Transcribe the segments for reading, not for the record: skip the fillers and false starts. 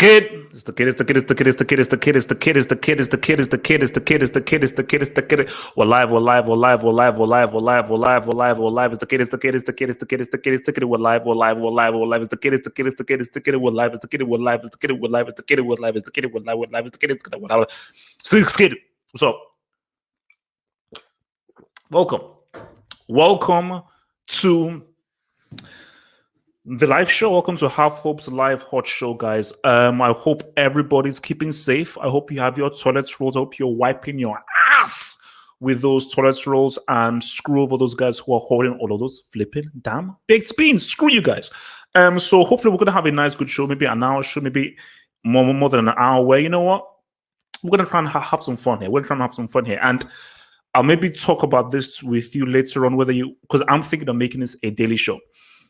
kid. It's the kid. It's the kid. It's the kid. It's the kid. It's the kid. It's the kid. It's the kid. It's the kid. It's the kid. It's the kid. It's the kid. It's the kid. It's the kid. We're live. We're live. We're live. We're live. We're live. We're live. We're live. We're live. We're live. It's the kid. It's the kid. It's the kid. It's the kid. It's the kid. It's the kid. We're live. We're live. We're live. We're live. We're live. It's the kid. It's the kid. It's the kid. It's the kid. We're live. It's the kid. We're live. It's the kid. We're live. It's the kid. We're live. It's the kid. We're live. We're live. It's the kid. It's the kid. We're live. Six kid. What's up? Welcome. Welcome to the live show. Welcome to Half Hope's live hot show, guys. I hope everybody's keeping safe. I hope you have your toilet rolls. I hope you're wiping your ass with those toilet rolls and screw over those guys who are holding all of those flipping damn baked beans. Screw you guys. So hopefully we're gonna have a nice, good show. Maybe an hour show, maybe more than an hour. Where you know what, we're gonna try and have some fun here. We're trying to have some fun here, and I'll maybe talk about this with you later on. Because I'm thinking of making this a daily show.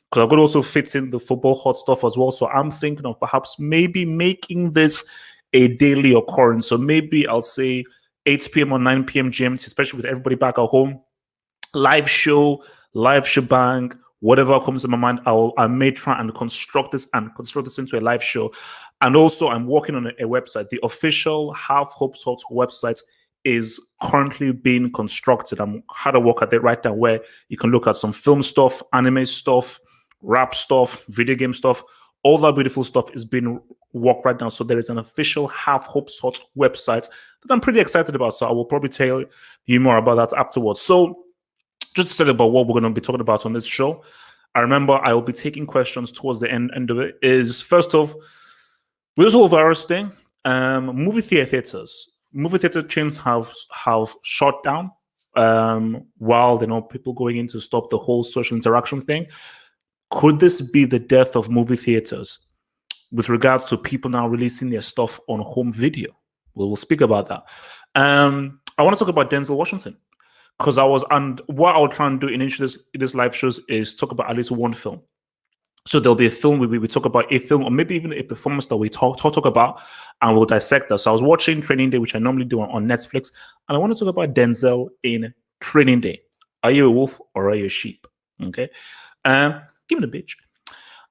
Because I've got to also fit in the football hot stuff as well. So I'm thinking of perhaps maybe making this a daily occurrence. So maybe I'll say 8 p.m. or 9 p.m. GMT, especially with everybody back at home. Live show, live shebang, whatever comes to my mind, I may try and construct this into a live show. And also I'm working on a website. The official Half Hope's Hot website is currently being constructed. I'm hard to work at it right now, where you can look at some film stuff, anime stuff, rap stuff, video game stuff. All that beautiful stuff is being worked right now. So there is an official Half Hope's Hot website that I'm pretty excited about. So I will probably tell you more about that afterwards. So just to tell you about what we're going to be talking about on this show, I remember I will be taking questions towards the end of it. Is first off, with this whole virus thing, movie theater chains have shut down while people going in to stop the whole social interaction thing. Could this be the death of movie theaters with regards to people now releasing their stuff on home video? We'll speak about that. I want to talk about Denzel Washington, because what I'll try and do in this live shows is talk about at least one film. So there'll be a film where we talk about a film, or maybe even a performance that we talk about, and we'll dissect that. So I was watching Training Day, which I normally do on Netflix, and I want to talk about Denzel in Training Day. Are you a wolf or are you a sheep? Okay. Give me the bitch.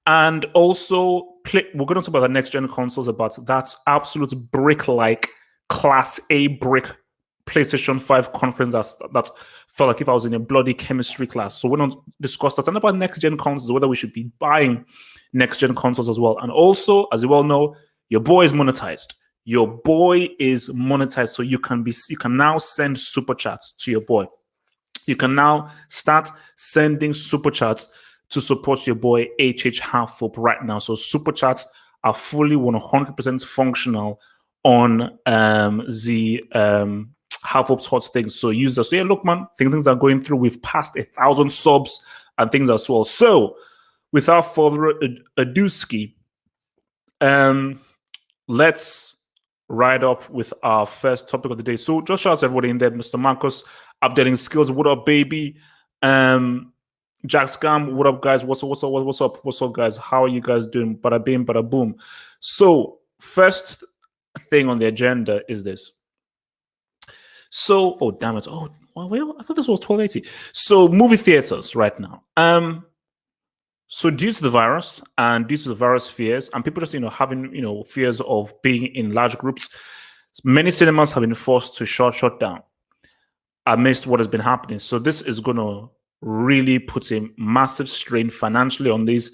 And also, we're going to talk about the next-gen consoles, about that absolute brick-like Class A brick PlayStation 5 conference that felt like if I was in a bloody chemistry class. So we're going to discuss that. And about next-gen consoles, whether we should be buying next-gen consoles as well. And also, as you well know, your boy is monetized. So you can now send super chats to your boy. You can now start sending super chats to support your boy HH Half Hope right now. So super chats are fully 100% functional on the Half Hope's Hot thing. So use that. So yeah, look, man, things are going through. We've passed 1,000 subs and things as well. So without further ado, let's ride up with our first topic of the day. So just shout out to everybody in there. Mr. Marcus, updating skills. What up, baby? Jack Scam, what up, guys? What's up, guys? How are you guys doing? Bada bing, bada boom. So, first thing on the agenda is this. So, oh damn it! Oh, well, I thought this was 1280. So, movie theaters right now. So due to the virus and due to the virus fears, and people just having fears of being in large groups, many cinemas have been forced to shut down amidst what has been happening. So this is gonna really puts a massive strain financially on these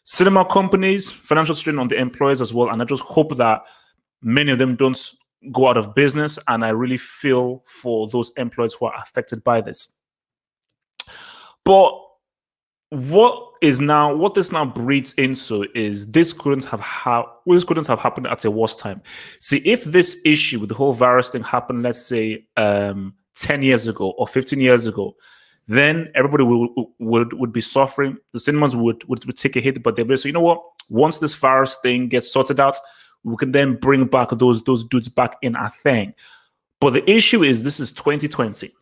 cinema companies, financial strain on the employers as well. And I just hope that many of them don't go out of business. And I really feel for those employees who are affected by this. But what this now breeds into is this couldn't have happened at a worse time. See, if this issue with the whole virus thing happened, let's say 10 years ago or 15 years ago, then everybody would be suffering. The cinemas would take a hit, but they'll be so, you know what? Once this virus thing gets sorted out, we can then bring back those dudes back in our thing. But the issue is, this is 2020.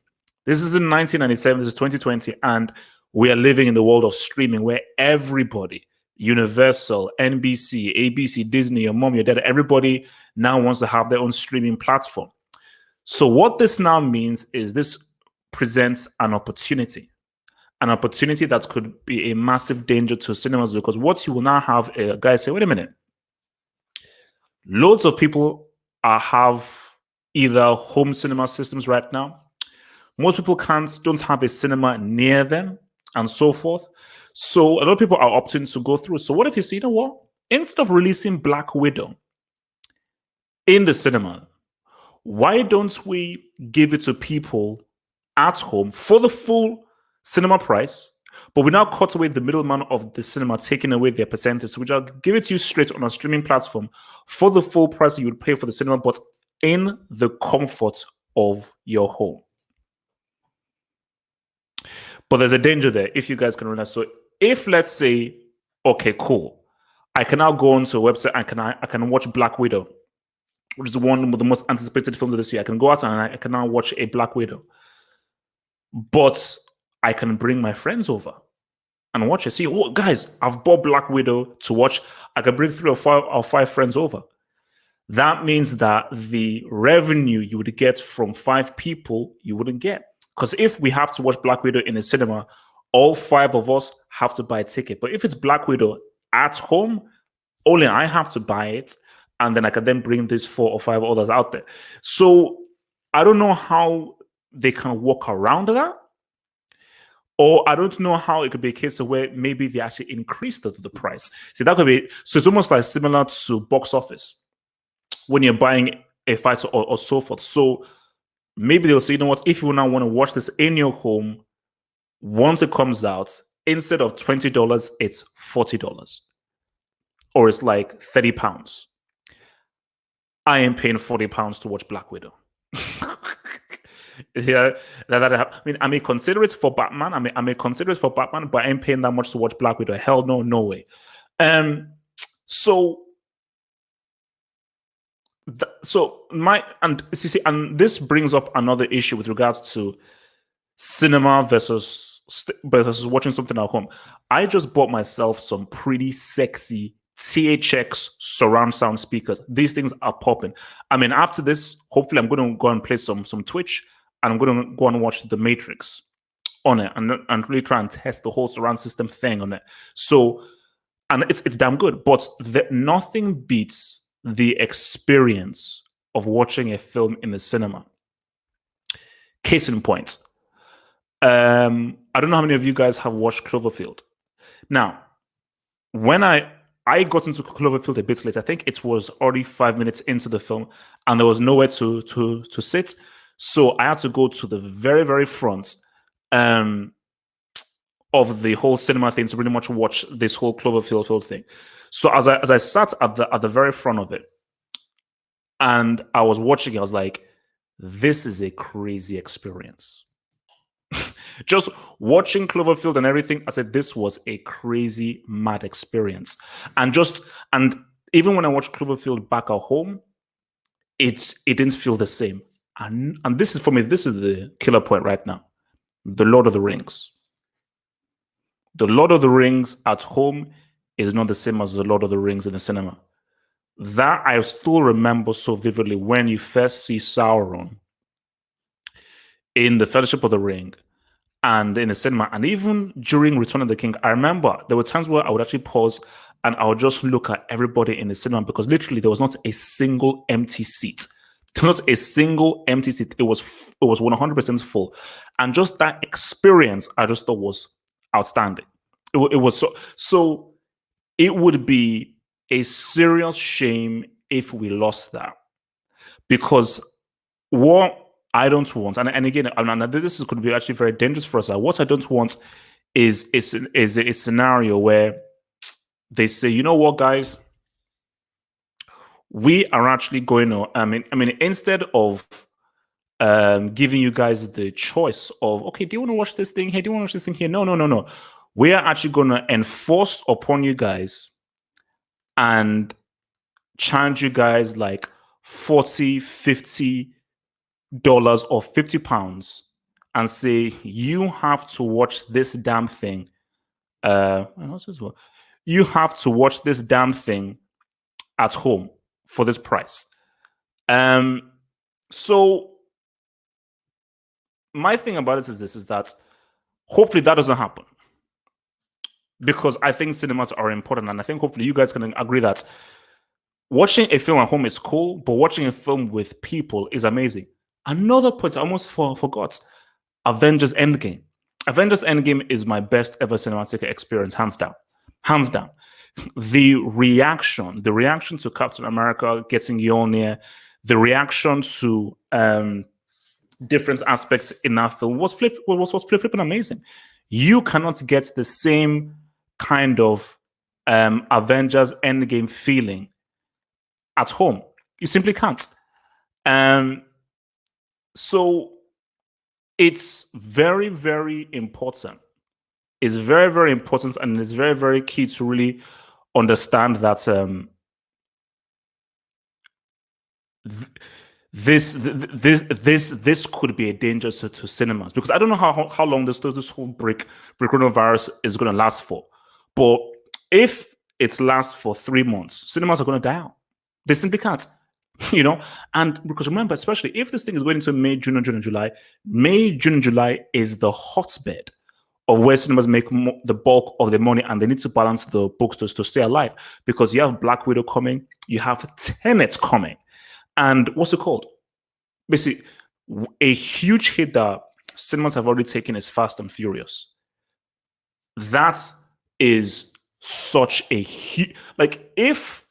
This isn't 1997. This is 2020, and we are living in the world of streaming, where everybody, Universal, NBC, ABC, Disney, your mom, your dad, everybody now wants to have their own streaming platform. So what this now means is this presents an opportunity that could be a massive danger to cinemas, because what you will now have, guys say, wait a minute, Loads of people have either home cinema systems right now. Most people don't have a cinema near them, and so forth. So a lot of people are opting to go through. So what if you see, you know what? Instead of releasing Black Widow in the cinema, why don't we give it to people at home for the full cinema price? But we now cut away the middleman of the cinema, taking away their percentage. So we just give it to you straight on a streaming platform for the full price you would pay for the cinema, but in the comfort of your home. But there's a danger there, if you guys can realize. So if, let's say, okay, cool, I can now go onto a website and I can watch Black Widow, which is one of the most anticipated films of this year. I can go out and I can now watch a Black Widow. But I can bring my friends over and watch it. See, oh, guys, I've bought Black Widow to watch. I can bring 3 or 5 friends over. That means that the revenue you would get from 5 people, you wouldn't get. Because if we have to watch Black Widow in a cinema, all 5 of us have to buy a ticket. But if it's Black Widow at home, only I have to buy it. And then I can then bring these 4 or 5 others out there. So I don't know how they can walk around that. Or I don't know how it could be a case of where maybe they actually increased the price. See, that could be, so it's almost like similar to box office when you're buying a fighter or so forth. So maybe they'll say, you know what, if you now want to watch this in your home, once it comes out, instead of $20, it's $40. Or it's like £30. I am paying £40 to watch Black Widow. Yeah, I mean, I may consider it for Batman. I may consider it for Batman, but I ain't paying that much to watch Black Widow. Hell no, no way. So this brings up another issue with regards to cinema versus watching something at home. I just bought myself some pretty sexy THX surround sound speakers. These things are popping. I mean, after this, hopefully I'm going to go and play some Twitch, and I'm going to go and watch The Matrix on it and really try and test the whole surround system thing on it. So, and it's damn good, but nothing beats the experience of watching a film in the cinema. Case in point, I don't know how many of you guys have watched Cloverfield. Now, when I got into Cloverfield a bit late, I think it was already 5 minutes into the film, and there was nowhere to sit. So I had to go to the very, very front of the whole cinema thing to pretty much watch this whole Cloverfield thing. So as I sat at the very front of it, and I was watching it, I was like, this is a crazy experience. Just watching Cloverfield and everything, I said this was a crazy, mad experience. And even when I watched Cloverfield back at home, it didn't feel the same. And this is, for me, this is the killer point right now. The Lord of the Rings. The Lord of the Rings at home is not the same as the Lord of the Rings in the cinema. That I still remember so vividly when you first see Sauron in the Fellowship of the Ring and in the cinema, and even during Return of the King. I remember there were times where I would actually pause and I would just look at everybody in the cinema, because literally there was not a single empty seat. Not a single empty seat. It was 100% full, and just that experience I just thought was outstanding. It was so. It would be a serious shame if we lost that, because what I don't want, and again, and this could be actually very dangerous for us. What I don't want is a scenario where they say, you know what, guys, we are actually going to. I mean, instead of giving you guys the choice of, okay, do you want to watch this thing here? Do you want to watch this thing here? No. We are actually going to enforce upon you guys and charge you guys like $40, $50 or £50 and say you have to watch this damn thing. You have to watch this damn thing at home for this price. So my thing about it is that hopefully that doesn't happen, because I think cinemas are important, and I think hopefully you guys can agree that Watching a film at home is cool, but watching a film with people is amazing. Another point I almost forgot: Avengers Endgame. Avengers Endgame is my best ever cinematic experience, hands down. Hands down. The reaction to Captain America getting Mjolnir, the reaction to different aspects in that film was flipping amazing. You cannot get the same kind of Avengers Endgame feeling at home. You simply can't. Um, so it's very, very important. It's very, very important, and it's very, very key to really understand that this could be a danger to cinemas, because I don't know how long this whole break coronavirus is going to last for, but if it lasts for 3 months, cinemas are going to die out. They simply can't, and because remember, especially if this thing is going into May, June, and July, May, June, and July is the hotbed of where cinemas make the bulk of the money, and they need to balance the books to stay alive, because you have Black Widow coming, you have Tenet coming. And what's it called? Basically, a huge hit that cinemas have already taken is Fast and Furious. That is such a huge, like, if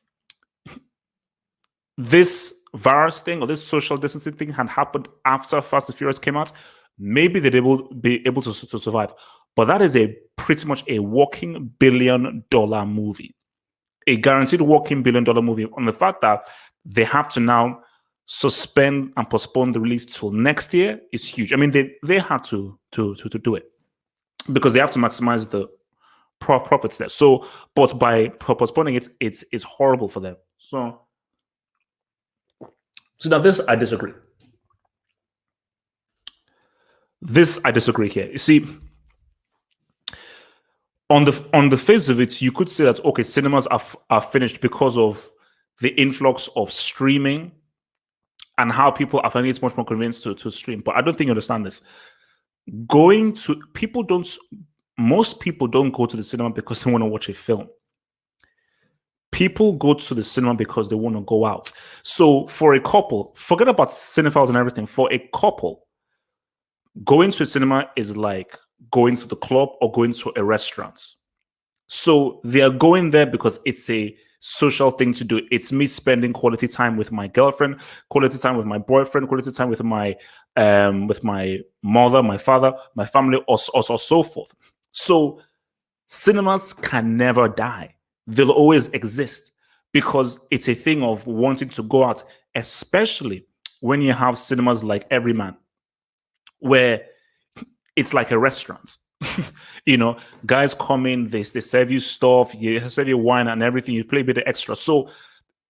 this virus thing or this social distancing thing had happened after Fast and Furious came out, maybe they'd be able to survive. But that is pretty much a walking billion-dollar movie, a guaranteed walking billion-dollar movie. On the fact that they have to now suspend and postpone the release till next year is huge. I mean, they had to do it because they have to maximize the profits there. So, but by postponing it, it's horrible for them. So now this I disagree. This I disagree here. You see, on the face of it, you could say that okay, cinemas are finished because of the influx of streaming and how people are finding it much more convenient to stream. But I don't think you understand this. Most people don't go to the cinema because they want to watch a film. People go to the cinema because they want to go out. So for a couple, forget about cinephiles and everything. For a couple, going to a cinema is like going to the club or going to a restaurant. So they are going there because it's a social thing to do. It's me spending quality time with my girlfriend, quality time with my boyfriend, quality time with my mother, my father, my family, or so forth. So cinemas can never die. They'll always exist because it's a thing of wanting to go out, especially when you have cinemas like Everyman, where it's like a restaurant. Guys come in, they serve you stuff, you serve you wine and everything, you play a bit of extra. So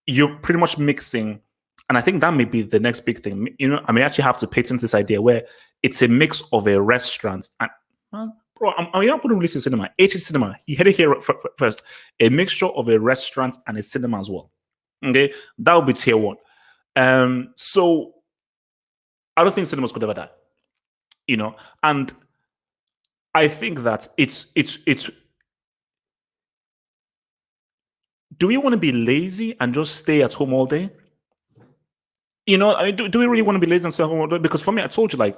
you're pretty much mixing, and I think that may be the next big thing. I may actually have to patent this idea where it's a mix of a restaurant and bro, I'm not going to release a cinema. HH Cinema, you had it here first. A mixture of a restaurant and a cinema as well. Okay, that would be tier one. So I don't think cinemas could ever die. And I think that it's. Do we want to be lazy and just stay at home all day? Do we really want to be lazy and stay at home all day? Because for me, I told you, like,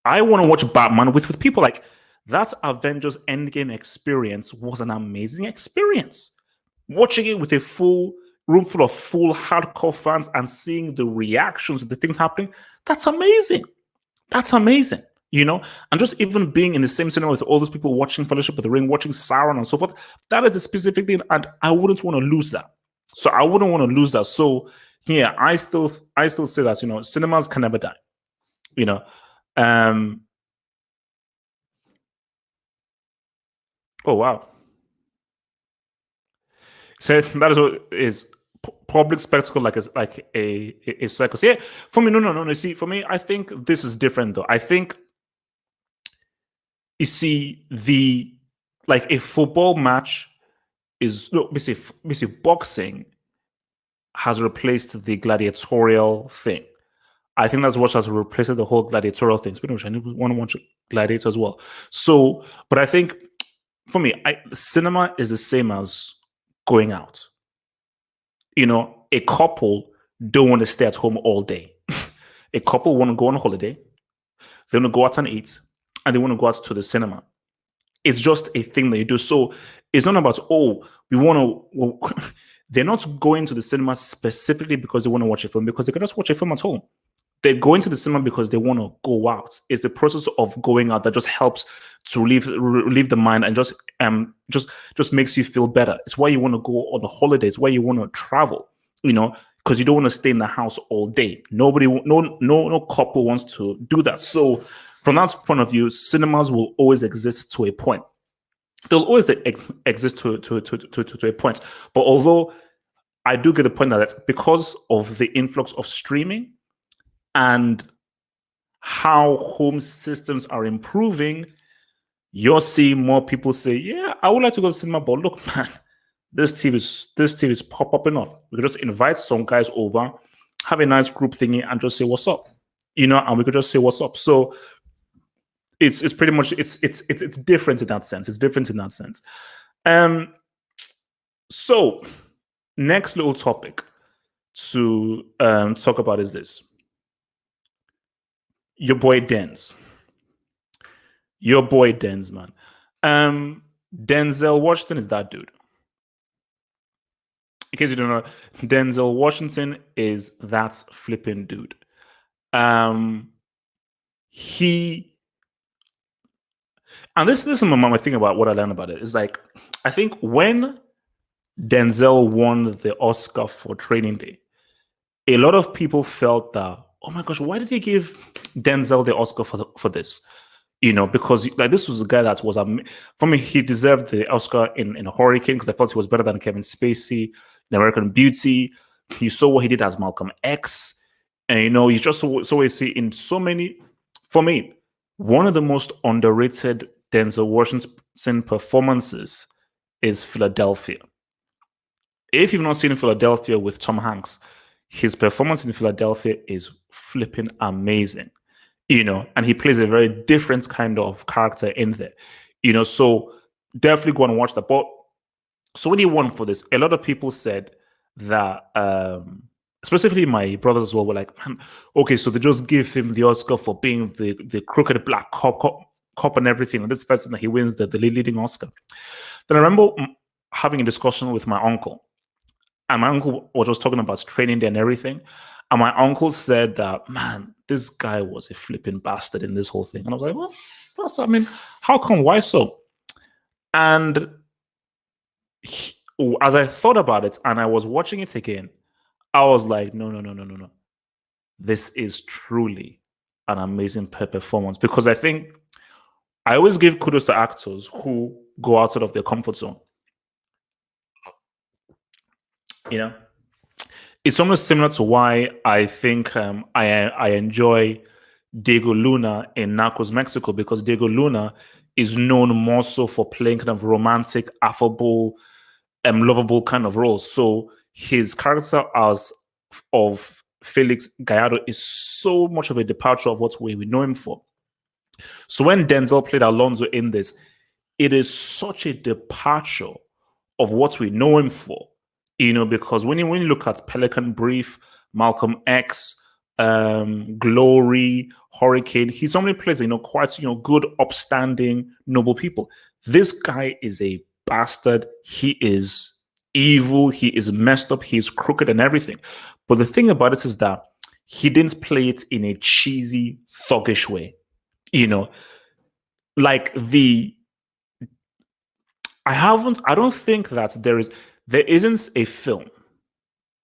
I want to watch Batman with people. Like, that Avengers Endgame experience was an amazing experience. Watching it with a full room full of full hardcore fans and seeing the reactions of the things happening, that's amazing. That's amazing. And just even being in the same cinema with all those people watching Fellowship of the Ring, watching Sauron and so forth, that is a specific thing, and I wouldn't want to lose that. So I wouldn't want to lose that. So yeah, I still say that cinemas can never die. Oh wow. So that is what is public spectacle, like a circus. Yeah, for me, no. See, for me, I think this is different though. I think you see like a football match is basically boxing has replaced the gladiatorial thing. I think that's what has replaced the whole gladiatorial thing. Speaking of which, I want to watch Gladiator as well. So, but I think for me, cinema is the same as going out. A couple don't want to stay at home all day. A couple want to go on holiday, they want to go out and eat, and they want to go out to the cinema. It's just a thing that you do. So it's not about, oh, we want to. Well, they're not going to the cinema specifically because they want to watch a film, because they can just watch a film at home. They're going to the cinema because they want to go out. It's the process of going out that just helps to relieve the mind, and just makes you feel better. It's why you want to go on the holidays, why you want to travel, because you don't want to stay in the house all day. No couple wants to do that. So from that point of view, cinemas will always exist to a point. They'll always exist to a point. But although I do get the point that that's because of the influx of streaming and how home systems are improving, you're seeing more people say, yeah, I would like to go to cinema, but look, man, this TV is pop up enough. We could just invite some guys over, have a nice group thingy, and just say what's up, and we could just say what's up. So it's pretty much it's different in that sense. It's different in that sense. So next little topic to talk about is this. Your boy Denz. Your boy Denz, man. Denzel Washington is that dude. In case you don't know, Denzel Washington is that flipping dude. And this is my thing about what I learned about it. Is like, I think when Denzel won the Oscar for Training Day, a lot of people felt that, oh my gosh, why did they give Denzel the Oscar for this? Because like this was a guy that was for me, he deserved the Oscar in Hurricane, because I felt he was better than Kevin Spacey in American Beauty. You saw what he did as Malcolm X, and you just saw what you see in so many. For me, one of the most underrated Denzel Washington performances is Philadelphia. If you've not seen Philadelphia with Tom Hanks, his performance in Philadelphia is flipping amazing. And he plays a very different kind of character in there. So definitely go and watch that. But so when he won for this, a lot of people said that, specifically my brothers as well, were like, man, okay, so they just give him the Oscar for being the crooked black cop and everything. And this person that he wins the leading Oscar. Then I remember having a discussion with my uncle. And my uncle was just talking about Training Day and everything. And my uncle said that, man, this guy was a flipping bastard in this whole thing. And I was like, well, how come? Why so? And as I thought about it and I was watching it again, I was like, no. This is truly an amazing performance. Because I think I always give kudos to actors who go outside of their comfort zone. It's almost similar to why I think I enjoy Diego Luna in Narcos Mexico, because Diego Luna is known more so for playing kind of romantic, affable, lovable kind of roles. So his character of Felix Gallardo is so much of a departure of what we know him for. So when Denzel played Alonzo in this, it is such a departure of what we know him for. Because when you look at Pelican Brief, Malcolm X, Glory, Hurricane, he normally plays, quite, good, upstanding, noble people. This guy is a bastard. He is evil. He is messed up. He's crooked and everything. But the thing about it is that he didn't play it in a cheesy, thuggish way. Like I don't think that there isn't a film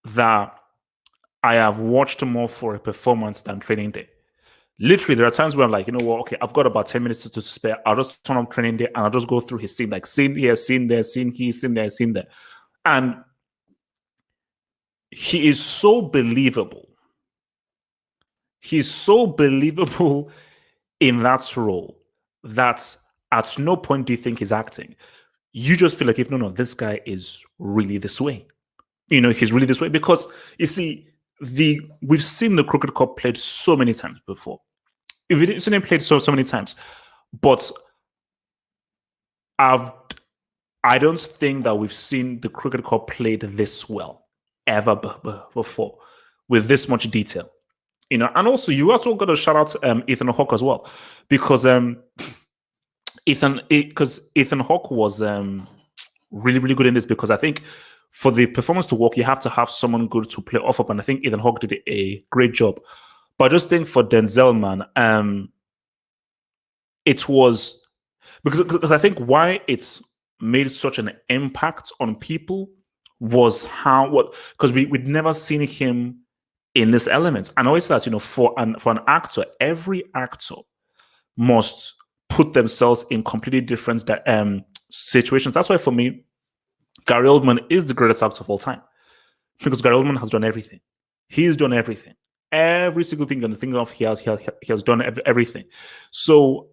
that I have watched more for a performance than Training Day. Literally, there are times where I'm like, okay, I've got about 10 minutes to spare. I'll just turn on Training Day and I'll just go through his scene, like scene here, scene there, scene here, scene there, scene there. And he is so believable. He's so believable in that role that at no point do you think he's acting. You just feel like, no, this guy is really this way. He's really this way, because you see, we've seen the Crooked Cop played so many times before. We've seen him played so many times, but I don't think that we've seen the Crooked Cop played this well. ever before with this much detail. And also you also got to shout out Ethan Hawke as well, because Ethan Hawke was really really good in this, because I think for the performance to work, you have to have someone good to play off of, and I think Ethan Hawke did a great job. But I just think for Denzel, man, it was because I think why it's made such an impact on people was how what because we'd never seen him in this element. And I always say that, for an actor, every actor must put themselves in completely different situations. That's why for me, Gary Oldman is the greatest actor of all time, because Gary Oldman has done everything. He's done everything. Every single thing you can think of, he has done everything. So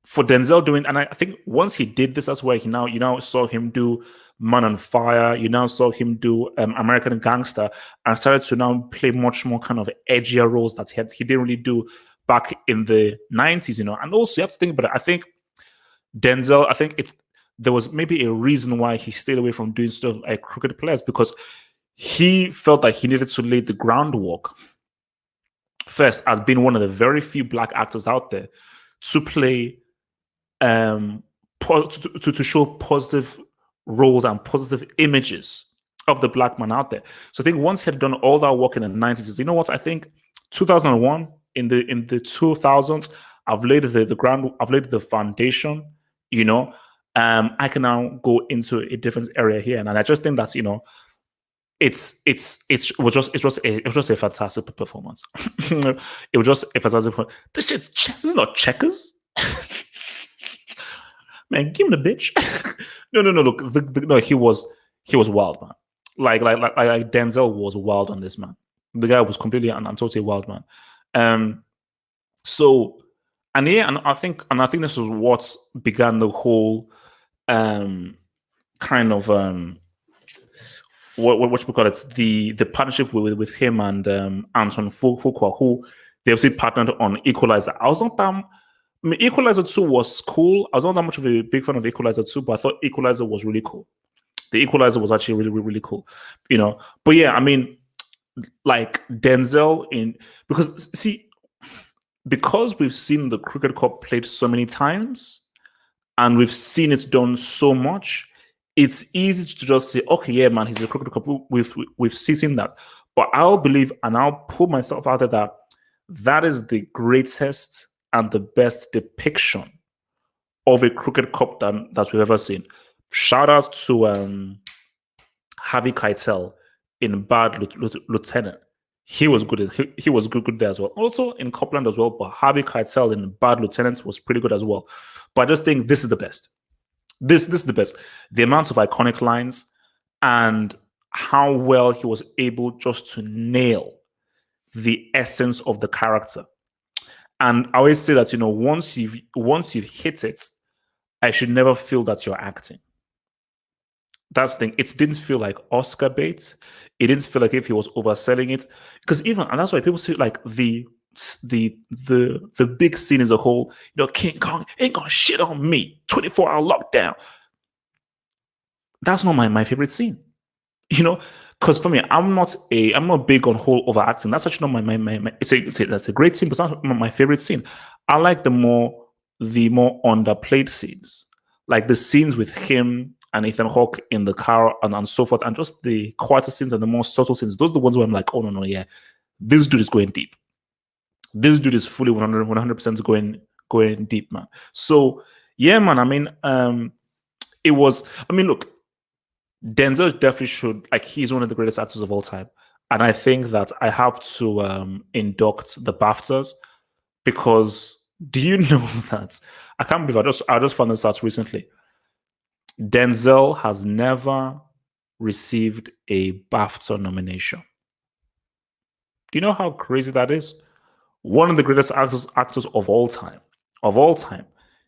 for Denzel doing, and I think once he did this, that's where you now saw him do Man on Fire. You now saw him do American Gangster, and started to now play much more kind of edgier roles that he didn't really do back in the 90s. And also you have to think about it. I think Denzel, there was maybe a reason why he stayed away from doing stuff like Crooked Players, because he felt like he needed to lay the groundwork first, as being one of the very few black actors out there to play to show positive roles and positive images of the black man out there. So I think once he had done all that work in the 90s, you know what? I think 2001, in the 2000s, I've laid the ground, I've laid the foundation. I can now go into a different area here, and I just think that's it was just a fantastic performance. It was just a fantastic. This is not checkers. Man, give him the bitch. No. Look, no, he was wild, man. Like Denzel was wild on this, man. The guy was completely and totally wild, man. So, and yeah, and I think this was what began the whole kind of what we call it, the partnership with him and Anton Fuqua, who they obviously partnered on Equalizer. Equalizer 2 was cool. I was not that much of a big fan of Equalizer 2, but I thought Equalizer was really cool. The Equalizer was actually really, really, really cool. But yeah, I mean, like Denzel because we've seen the Cricket Cup played so many times and we've seen it done so much, it's easy to just say, okay, yeah, man, he's a Cricket Cup. We've seen that. But I'll believe and I'll put myself out there that is the greatest and the best depiction of a Cricket Cup that we've ever seen. Shout out to Harvey Keitel in Bad Lieutenant. He was good. He was good there as well. Also in Copland as well, but Harvey Keitel in Bad Lieutenant was pretty good as well. But I just think this is the best. This is the best. The amount of iconic lines and how well he was able just to nail the essence of the character. And I always say that, once you've hit it, I should never feel that you're acting. That's the thing. It didn't feel like Oscar bait. It didn't feel like if he was overselling it. Because and that's why people say like the big scene as a whole, King Kong ain't gonna shit on me. 24-hour lockdown. That's not my favorite scene. Because for me, I'm not big on whole overacting. That's actually not my that's a great scene, but it's not my favorite scene. I like the more underplayed scenes, like the scenes with him and Ethan Hawke in the car and so forth, and just the quieter scenes and the more subtle scenes. Those are the ones where I'm like, oh no, yeah, this dude is going deep. This dude is fully 100% going deep, man. So yeah, man. I mean, it was. I mean, look, Denzel definitely should, he's one of the greatest actors of all time. And I think that I have to induct the BAFTAs, because do you know that I can't believe I just found this out recently. Denzel has never received a BAFTA nomination. Do you know how crazy that is? One of the greatest actors of all time. Of all time.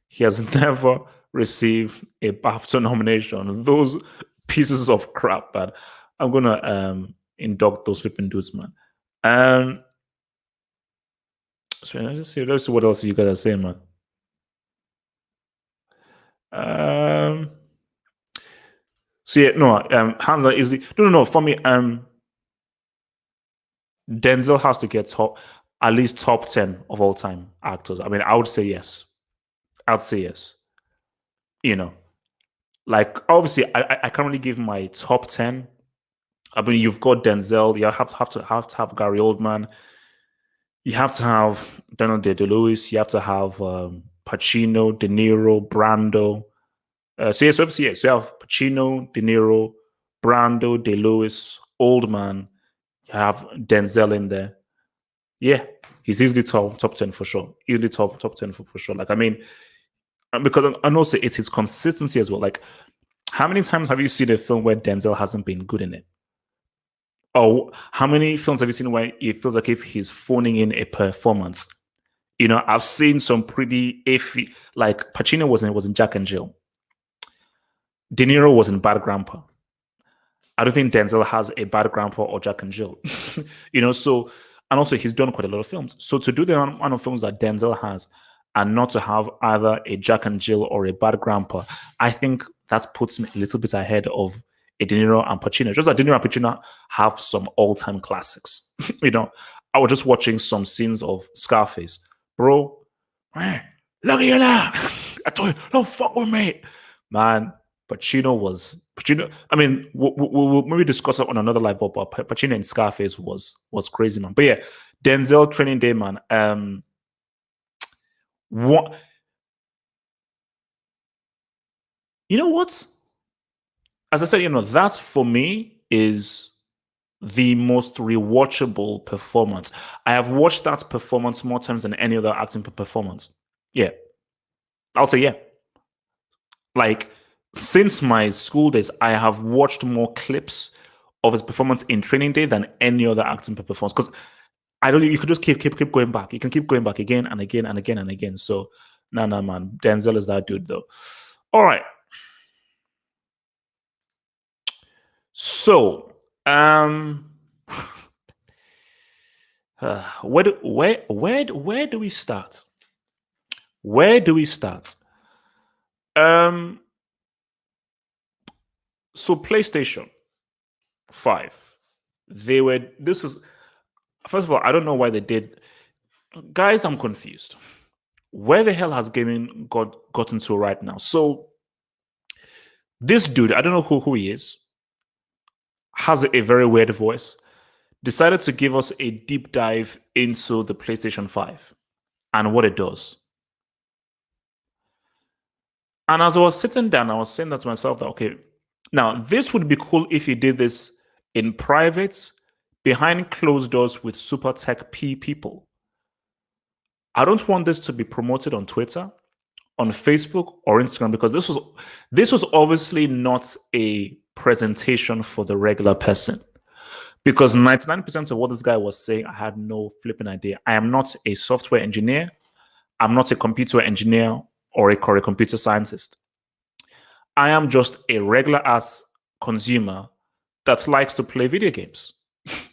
He has never received a BAFTA nomination. Those pieces of crap, but I'm gonna induct those flipping dudes, man. So let's see what else you guys are saying, man. So yeah, no, hands down easily. No. For me, Denzel has to get at least top 10 of all time actors. I mean, I would say yes. I'd say yes. You know, like obviously, I can't really give my top 10. I mean, you've got Denzel. You have to have Gary Oldman. You have to have Daniel Day-Lewis. You have to have Pacino, De Niro, Brando. So yes, obviously yes. So you have Pacino, De Niro, Brando, Day-Lewis, Oldman. You have Denzel in there. Yeah, he's easily top 10 for sure. Easily top 10 for sure. Like I mean, because and also it's his consistency as well. Like how many times have you seen a film where Denzel hasn't been good in it? Or how many films have you seen where it feels like if he's phoning in a performance? You know, I've seen some pretty iffy, like Pacino was in Jack and Jill. De Niro was in Bad Grandpa. I don't think Denzel has a Bad Grandpa or Jack and Jill. You know, so and also he's done quite a lot of films. So to do the amount of films that Denzel has and not to have either a Jack and Jill or a Bad Grandpa, I think that puts me a little bit ahead of a De Niro and Pacino. Just like De Niro and Pacino have some all-time classics. You know, I was just watching some scenes of Scarface. Bro, man, look at you now. I told you, don't fuck with me. Man, Pacino. I mean, we'll maybe discuss it on another live, but Pacino and Scarface was crazy, man. But yeah, Denzel Training Day, man. What you know what? As I said, you know, that for me is the most rewatchable performance. I have watched that performance more times than any other acting performance. Yeah, I'll say yeah. Like since my school days, I have watched more clips of his performance in Training Day than any other acting performance. Because I don't. You could just keep going back. You can keep going back again and again and again and again. So, nah, man. Denzel is that dude, though. All right. So, where do we start? Where do we start? Um, so PlayStation 5. They were. This is first of all. I don't know why they did. Guys, I'm confused. Where the hell has gaming gotten to right now? So this dude, I don't know who he is, has a very weird voice, decided to give us a deep dive into the PlayStation 5 and what it does. And as I was sitting down, I was saying that to myself that, okay, now this would be cool if he did this in private, behind closed doors with super tech people. I don't want this to be promoted on Twitter, on Facebook or Instagram because this was obviously not a presentation for the regular person. Because 99% of what this guy was saying, I had no flipping idea. I am not a software engineer. I'm not a computer engineer or a computer scientist. I am just a regular ass consumer that likes to play video games.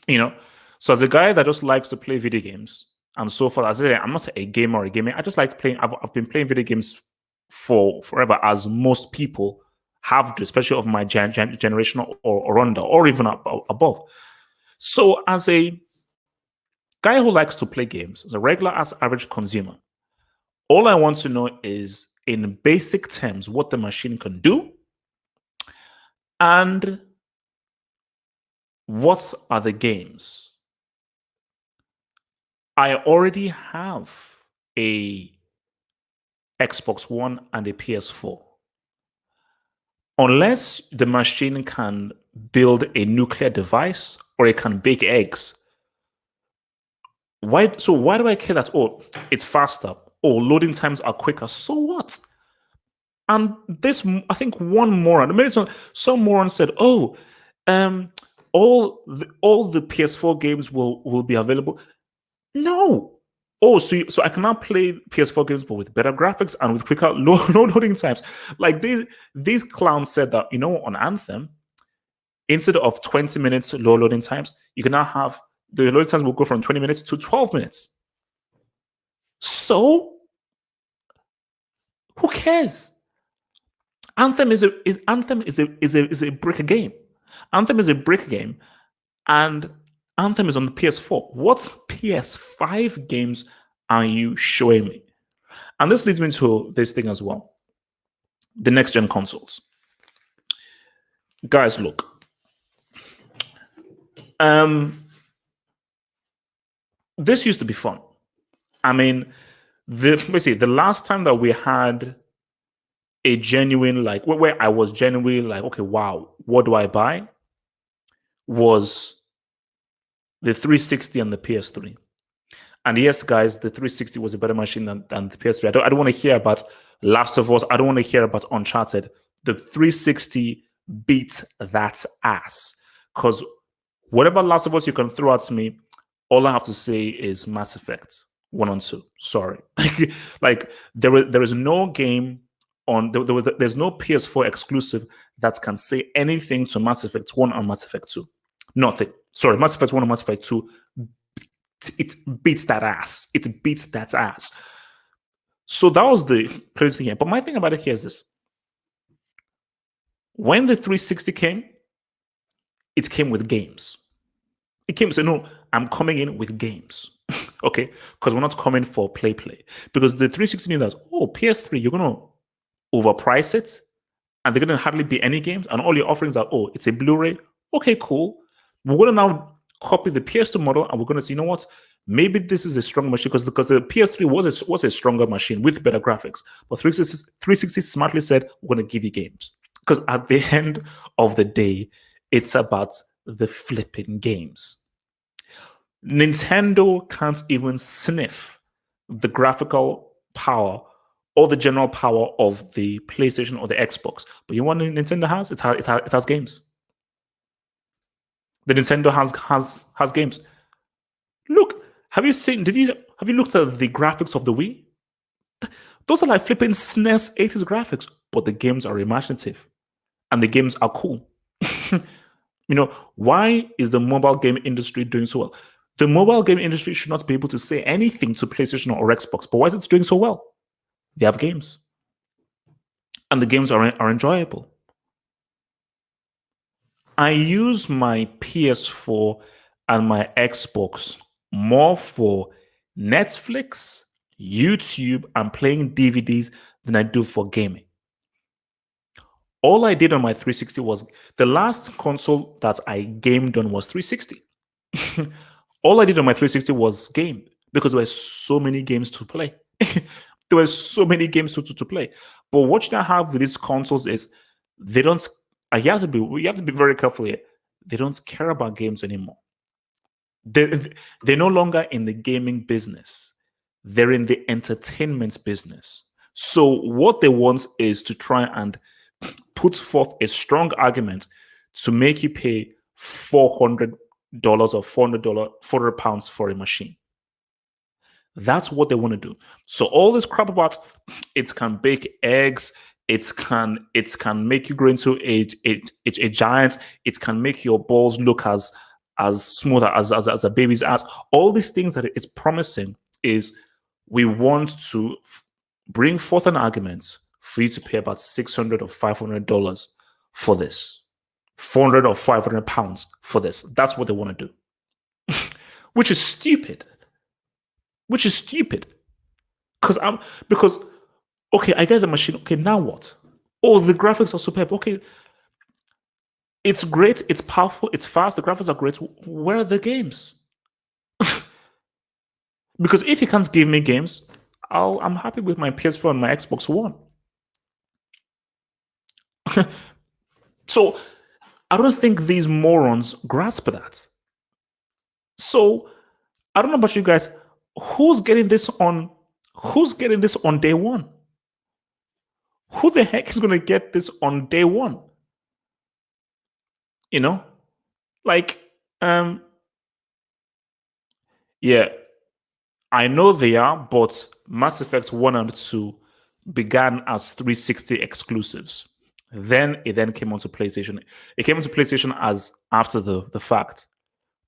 You know, so as a guy that just likes to play video games, and so far as I'm not a gamer or a gamer. I just like playing. I've been playing video games for forever, as most people have to, especially of my generation or under, or even above. So as a guy who likes to play games, as a regular as average consumer, all I want to know is, in basic terms, what the machine can do, and what are the games. I already have a Xbox One and a PS4. Unless the machine can build a nuclear device or it can bake eggs, why do I care that, oh, it's faster, oh, loading times are quicker? So what? And this, I think one moron, maybe some moron said, oh, all the PS4 games will be available. No. Oh, so I can now play PS4 games, but with better graphics and with quicker loading times. Like these clowns said that, you know, on Anthem, instead of 20 minutes low loading times, you can now have the loading times will go from 20 minutes to 12 minutes. So who cares? Anthem is a brick game. Anthem is a brick game, and Anthem is on the PS4. What PS5 games are you showing me? And this leads me to this thing as well. The next gen consoles. Guys, look. This used to be fun. I mean, the last time that we had a genuine, like, where I was genuinely like, okay, wow, what do I buy? Was the 360 and the PS3. And yes, guys, the 360 was a better machine than the PS3. I don't want to hear about Last of Us. I don't want to hear about Uncharted. The 360 beat that ass. Because whatever Last of Us you can throw at me, all I have to say is Mass Effect 1 and 2. Sorry. Like, there is no game there's no PS4 exclusive that can say anything to Mass Effect 1 and Mass Effect 2. Nothing. Sorry, Mass Effect 1 and Mass Effect 2, it beats that ass. It beats that ass. So that was the crazy thing here. But my thing about it here is this. When the 360 came, it came with games. It came saying, no, I'm coming in with games. Okay? Because we're not coming for play. Because the 360 knew that, oh, PS3, you're going to overprice it, and they're going to hardly be any games, and all your offerings are, oh, it's a Blu-ray. Okay, cool. We're going to now copy the PS2 model, and we're going to say, you know what? Maybe this is a strong machine because the PS3 was a stronger machine with better graphics. But 360 smartly said, we're going to give you games. Because at the end of the day, it's about the flipping games. Nintendo can't even sniff the graphical power or the general power of the PlayStation or the Xbox. But you want Nintendo has? It has games. The Nintendo has games. Look, have you looked at the graphics of the Wii? Those are like flipping SNES 80s graphics, but the games are imaginative and the games are cool. Why is the mobile game industry doing so well? The mobile game industry should not be able to say anything to PlayStation or Xbox, but why is it doing so well? They have games. And the games are enjoyable. I use my PS4 and my Xbox more for Netflix, YouTube, and playing DVDs than I do for gaming. All I did on my 360 was, the last console that I gamed on was 360. All I did on my 360 was game, because there were so many games to play. There were so many games to play. But what you now have with these consoles is they don't. We have to be very careful here. They don't care about games anymore. They're no longer in the gaming business. They're in the entertainment business. So what they want is to try and put forth a strong argument to make you pay $400 or £400 for a machine. That's what they want to do. So all this crap about it can bake eggs, it can make you grow into a giant, it can make your balls look as smooth as a baby's ass. All these things that it's promising is, we want to bring forth an argument for you to pay about $600 or $500 for this, £400 or £500 for this. That's what they want to do, which is stupid. Because okay, I get the machine. Okay, now what? Oh, the graphics are superb. Okay, it's great. It's powerful. It's fast. The graphics are great. Where are the games? Because if you can't give me games, I'm happy with my PS4 and my Xbox One. So I don't think these morons grasp that. So I don't know about you guys. Who's getting this on day one? Who the heck is going to get this on day one? Like, yeah, I know they are, but Mass Effect 1 and 2 began as 360 exclusives. Then it came onto PlayStation. It came onto PlayStation as after the fact.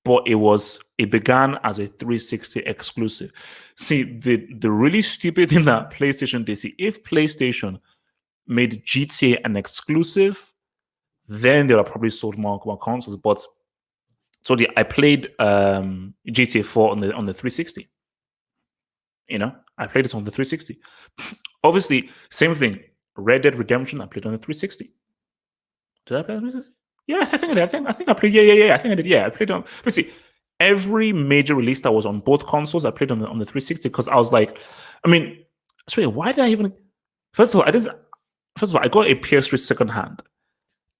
But it began as a 360 exclusive. See, the really stupid thing that PlayStation did, see, if PlayStation made GTA an exclusive, then they would have probably sold more consoles. But so I played GTA 4 on the 360. I played it on the 360. Obviously, same thing. Red Dead Redemption, I played on the 360. Did I play on the 360? Yeah, I think I did. I think I played. Yeah. I think I did. Yeah, I played on. Basically, every major release that was on both consoles, I played on the 360 because I was like, I mean, sorry, why did I even? First of all, I got a PS3 second hand,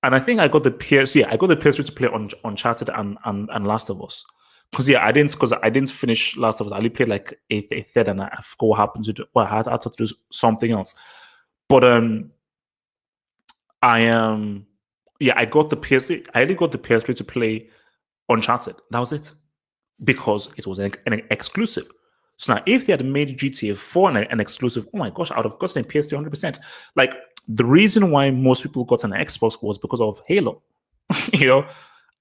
and I think I got the PS. Yeah, I got the PS3 to play on Uncharted and Last of Us. Because I didn't finish Last of Us. I only played like a third, and I forgot what happened to do. Well, I had to do something else. But I got the PS3. I only got the PS3 to play Uncharted. That was it, because it was an exclusive. So now, if they had made GTA 4 an exclusive, oh my gosh, I would have gotten a PS3 100%. Like, the reason why most people got an Xbox was because of Halo,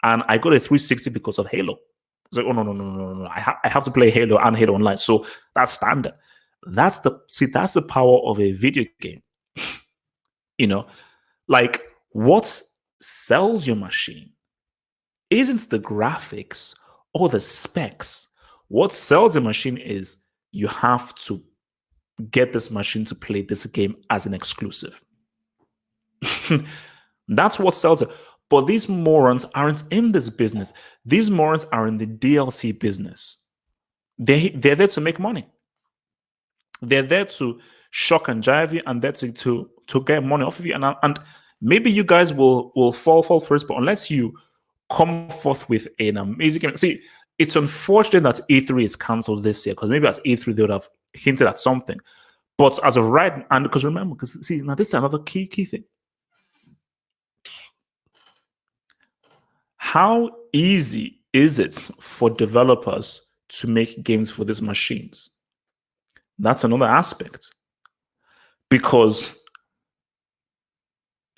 and I got a 360 because of Halo. It's like, oh no! I have to play Halo and Halo Online, so that's standard. That's the power of a video game. Like, what sells your machine isn't the graphics or the specs. What sells a machine is you have to get this machine to play this game as an exclusive. That's what sells it. But these morons aren't in this business. These morons are in the DLC business. They're there to make money. They're there to shock and jive you, and that's to get money off of you. And maybe you guys will fall first, but unless you come forth with an amazing game. See, it's unfortunate that E3 is cancelled this year, because maybe at E3 they would have hinted at something. But as of right, and because remember, because see, now this is another key thing. How easy is it for developers to make games for these machines? That's another aspect. Because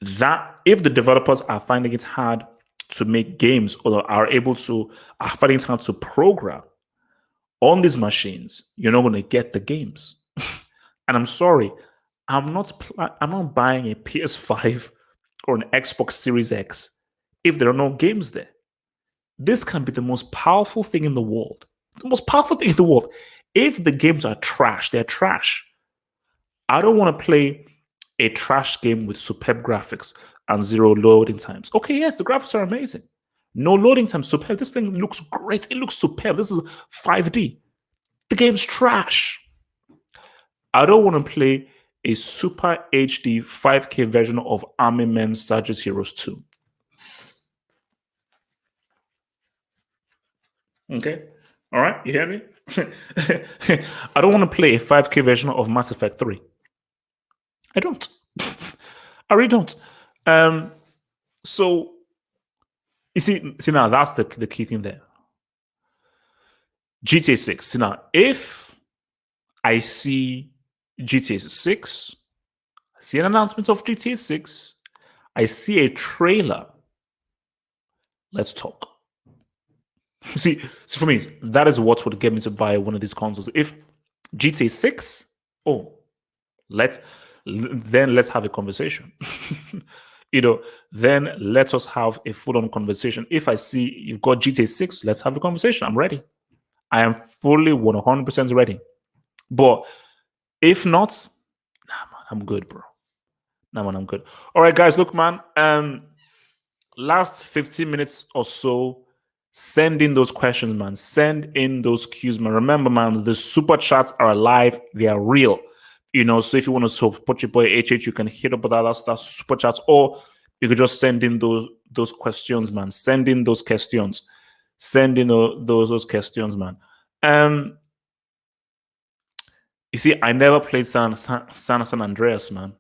that if the developers are finding it hard to make games, or are finding it hard to program on these machines, you're not going to get the games. And I'm sorry, I'm not buying a PS5 or an Xbox Series X if there are no games there. This can be the most powerful thing in the world. The most powerful thing in the world. If the games are trash, they're trash. I don't want to play a trash game with superb graphics and zero loading times. Okay, yes, the graphics are amazing. No loading time, superb. This thing looks great. It looks superb. This is 5D. The game's trash. I don't want to play a super HD 5K version of Army Men Sarge's Heroes 2. Okay. All right. You hear me? I don't want to play a 5K version of Mass Effect 3. I don't. I really don't. So you see now, that's the key thing there. GTA 6. See now, if I see GTA 6, I see an announcement of GTA 6, I see a trailer, let's talk. See, for me, that is what would get me to buy one of these consoles. If GTA 6, let's have a conversation. Then let us have a full-on conversation. If I see you've got GTA 6, let's have a conversation. I'm ready. I am fully 100% ready. But if not, nah, man, I'm good, bro. Nah, man, I'm good. All right, guys, look, man. Last 15 minutes or so, send in those questions, man. Send in those cues, man. Remember, man, the super chats are alive. They are real. So if you want to support your boy HH, you can hit up with that super chats, or you could just send in those questions, man. Send in those questions. Send in those questions, man. You see, I never played San Andreas, man.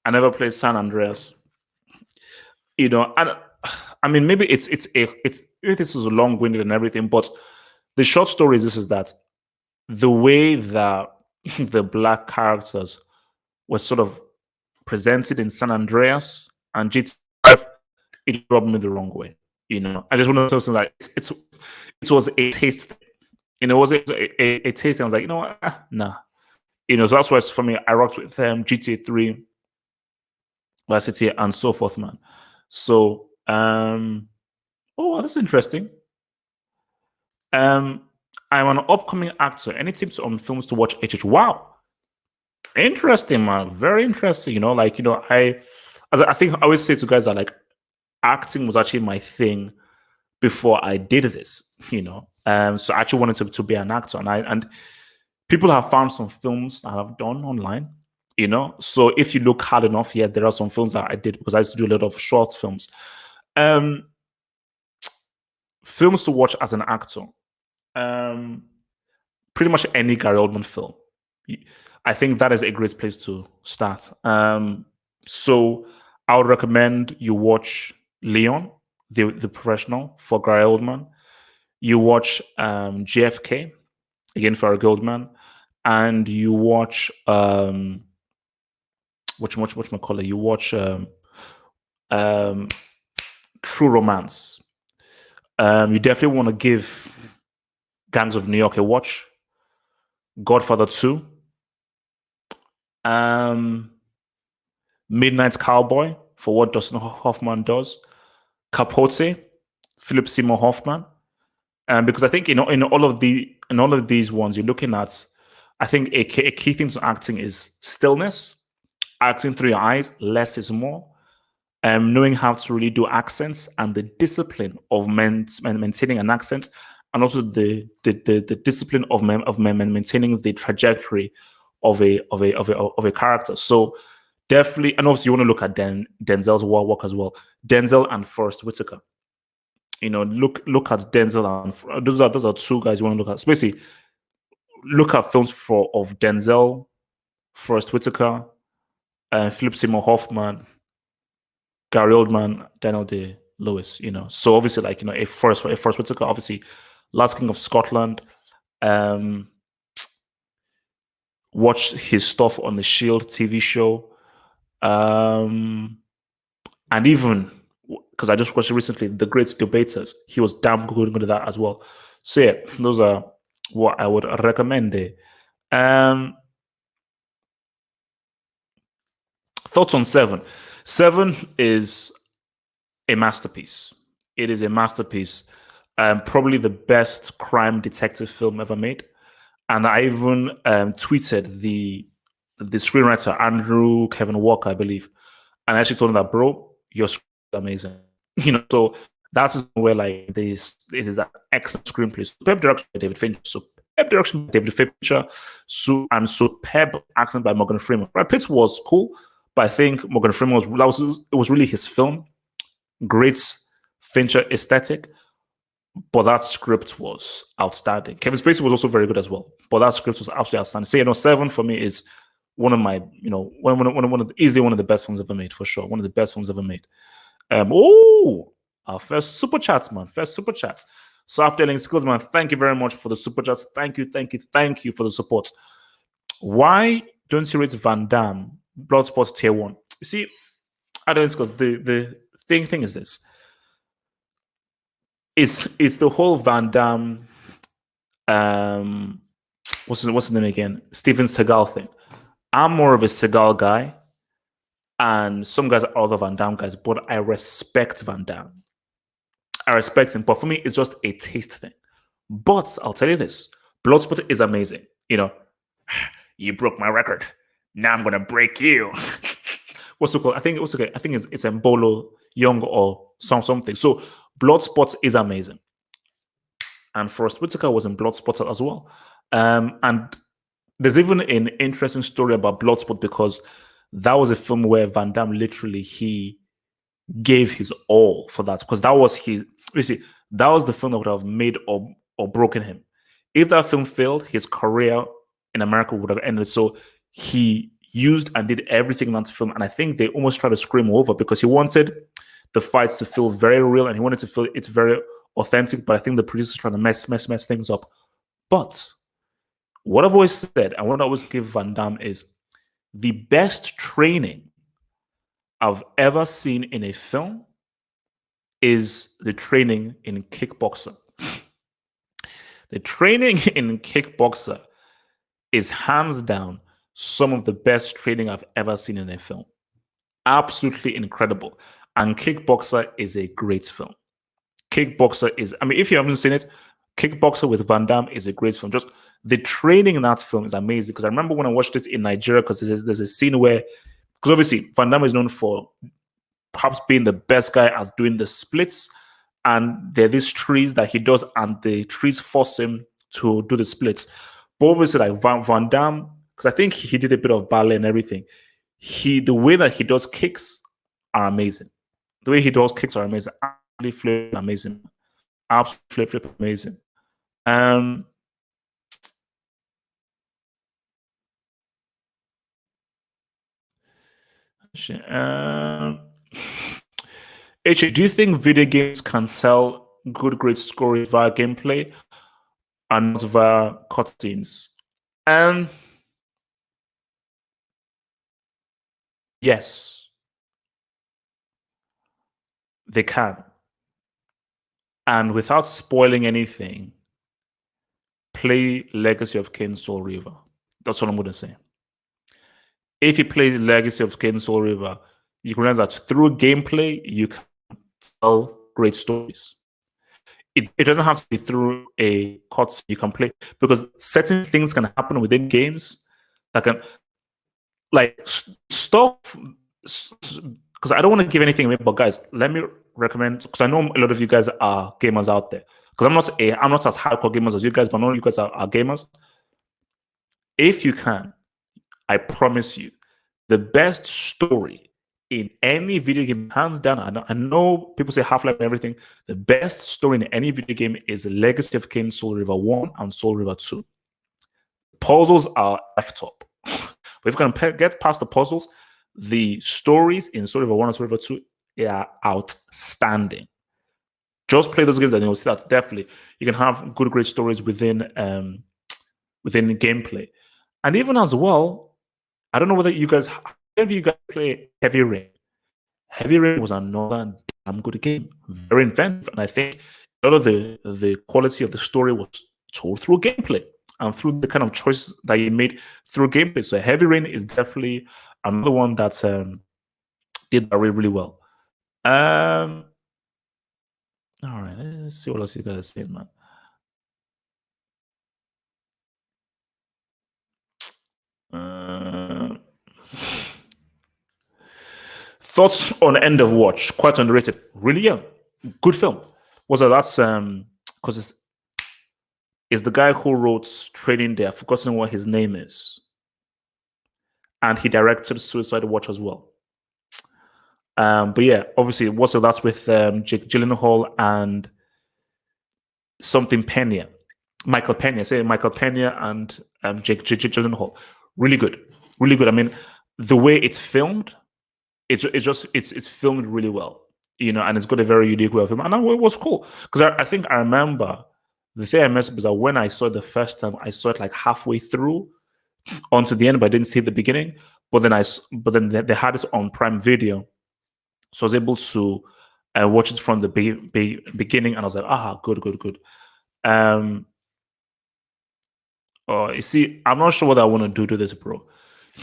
I never played San Andreas. And I mean, maybe it's this is long-winded and everything, but the short story is that the way that the black characters were sort of presented in San Andreas and GTA, it rubbed me the wrong way. I just want to say something like it was a taste. It was a taste. And I was like, you know what? Nah. So that's why for me, I rocked with GTA 3, Vice City, and so forth, man. So, oh, that's interesting. I'm an upcoming actor. Any tips on films to watch? HH? Wow, interesting, man. Very interesting. I think I always say to guys that like acting was actually my thing before I did this. So I actually wanted to be an actor, and people have found some films that I've done online. So if you look hard enough, yeah, there are some films that I did because I used to do a lot of short films. Films to watch as an actor. Um, Pretty much any Gary Oldman film. I think that is a great place to start. So I would recommend you watch Leon, the professional for Gary Oldman. You watch JFK again for a Goldman, and you watch what my call it? You watch um, True Romance. You definitely want to give Gangs of New York a watch. Godfather 2. Midnight Cowboy for what Dustin Hoffman does. Capote, Philip Seymour Hoffman. Because I think in all of these ones, you're looking at, I think a key thing to acting is stillness, acting through your eyes, less is more. Knowing how to really do accents and the discipline of maintaining an accent, and also the discipline of maintaining the trajectory of a character. So definitely, and obviously you want to look at Denzel's work as well. Denzel and Forrest Whitaker. Look at Denzel and those are two guys you want to look at. So basically, look at films of Denzel, Forrest Whitaker, Philip Seymour Hoffman, Gary Oldman, Daniel Day Lewis. So obviously, a Forrest Whitaker, obviously, Last King of Scotland. Watch his stuff on the Shield TV show, and even because I just watched it recently, The Great Debaters. He was damn good at that as well. So yeah, those are what I would recommend there. Thoughts on Seven? Seven is a masterpiece. It is a masterpiece. Probably the best crime detective film ever made. And I even tweeted the screenwriter Andrew Kevin Walker, I believe, and I actually told him that, bro, your script is amazing. So that's where like this it is an excellent screenplay, superb direction by David Fincher, superb direction by David Fincher, and superb acting by Morgan Freeman. Brad Pitt was cool, but I think Morgan Freeman was really his film. Great Fincher aesthetic, but that script was outstanding. Kevin Spacey was also very good as well, but that script was absolutely outstanding. So Seven for me is one of my, easily one of the best films ever made, for sure. One of the best films ever made. Our first super chats, man. First super chats. So after skills, man, thank you very much for the super chats. Thank you for the support. Why don't you rate Van Damme Bloodsport Tier 1? You see, I don't because the thing is this. It's the whole Van Damme what's his name again? Steven Seagal thing. I'm more of a Seagal guy, and some guys are other Van Damme guys, but I respect Van Damme. I respect him, but for me, it's just a taste thing. But I'll tell you this: Bloodsport is amazing. You broke my record. Now I'm gonna break you. What's it called? I think it's Mbolo Young or something. So Bloodsport is amazing, and Forrest Whitaker was in Bloodsport as well. And there's even an interesting story about Bloodsport because that was a film where Van Damme literally he gave his all for that because that was that was the film that would have made or broken him. If that film failed, his career in America would have ended. So he used and did everything in that film, and I think they almost tried to scream over because he wanted the fights to feel very real and he wanted to feel it's very authentic. But I think the producers trying to mess things up. But what I've always said and what I always give Van Damme is the best training I've ever seen in a film is the training in kickboxer. The training in kickboxer is hands down some of the best training I've ever seen in a film. Absolutely incredible. And Kickboxer is a great film. Kickboxer is, I mean, if you haven't seen it, Kickboxer with Van Damme is a great film. Just the training in that film is amazing. Because I remember when I watched it in Nigeria, because there's a scene where, because obviously Van Damme is known for perhaps being the best guy at doing the splits. And there are these trees that he does, and the trees force him to do the splits. But obviously, like Van Damme, because I think he did a bit of ballet and everything. The way that he does kicks are amazing. The way he does kicks are amazing. Absolutely amazing. Absolutely amazing. Um, HA, do you think video games can tell good, great stories via gameplay and not via cutscenes? Yes, they can. And without spoiling anything, play Legacy of Kain Soul River. That's what I'm going to say. If you play Legacy of Kain Soul River, you can realize that through gameplay, you can tell great stories. It doesn't have to be through a cutscene you can play, because certain things can happen within games that can, like, stuff. Because I don't want to give anything away, but guys, let me recommend, because I know a lot of you guys are gamers out there. Because I'm not as hardcore gamers as you guys, but I know you guys are gamers. If you can, I promise you, the best story in any video game, hands down. I know people say Half-Life and everything. The best story in any video game is Legacy of Kain Soul River 1 and Soul River 2. Puzzles are effed up. But if you can get past the puzzles, the stories in Soul River 1 and Soul River 2 are outstanding. Just play those games and you'll see that definitely you can have good, great stories within gameplay. And even as well, I don't know whether you guys play Heavy Rain. Heavy Rain was another damn good game, very inventive, and I think a lot of the quality of the story was told through gameplay and through the kind of choices that you made through gameplay. So Heavy Rain is definitely another one that did that really, really well. All right, let's see what else you guys are saying, man. Thoughts on End of Watch? Quite underrated. Really, yeah, good film. Was that's because it's the guy who wrote Training Day. I've forgotten what his name is, and he directed Suicide Watch as well. But yeah, obviously, that's with Jake Gyllenhaal and something Pena, Michael Pena. Say Michael Pena and Jake Gyllenhaal. Really good, really good. I mean, the way it's filmed, it's filmed really well, you know, and it's got a very unique way of film. And it was cool because I think I remember the thing I messed up is that when I saw it the first time, I saw it like halfway through onto the end, but I didn't see the beginning. But then they had it on Prime Video, so I was able to watch it from the beginning, and I was like, good, good, good. You see, I'm not sure what I want to do to this, bro.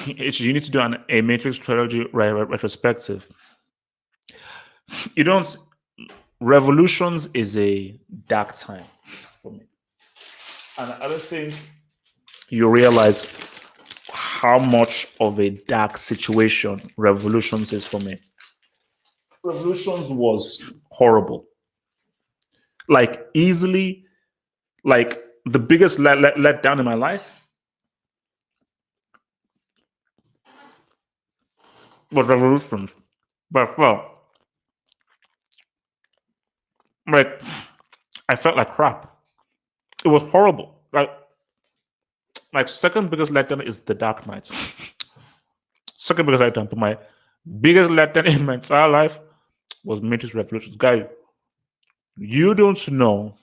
You need to do a Matrix trilogy retrospective. You don't. Revolutions is a dark time for me, and I don't think you realize how much of a dark situation Revolutions is for me. Revolutions was horrible, like easily, like the biggest let down in my life. But Revolutions, by far, like I felt like crap. It was horrible. Like second biggest letdown is The Dark Knight. Second biggest letdown, but my biggest letdown in my entire life was Matrix Revolutions. Guys, you don't know.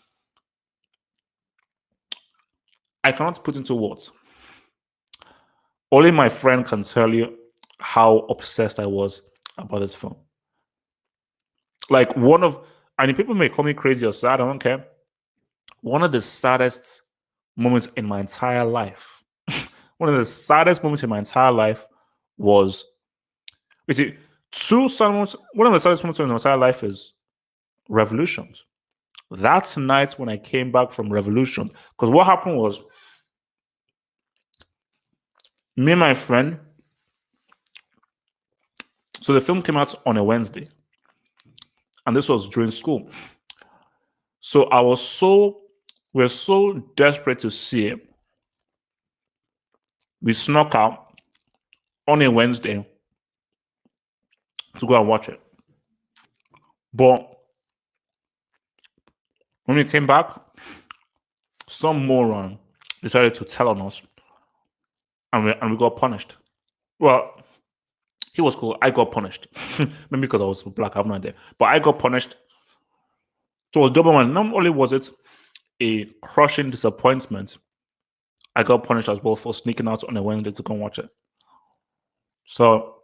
I cannot put into words. Only my friend can tell you how obsessed I was about this film. Like and people may call me crazy or sad, I don't care. One of the saddest moments in my entire life one of the saddest moments in my entire life was, you see, one of the saddest moments in my entire life is Revolutions. That's night when I came back from Revolution. Because what happened was, me and my friend, so the film came out on a Wednesday, and this was during school. So we're so desperate to see it. We snuck out on a Wednesday to go and watch it. But when we came back, some moron decided to tell on us, and we got punished. Well, he was cool. I got punished. Maybe because I was black, I have no idea. But I got punished. So it was double one. Not only was it a crushing disappointment, I got punished as well for sneaking out on a Wednesday to go and watch it. So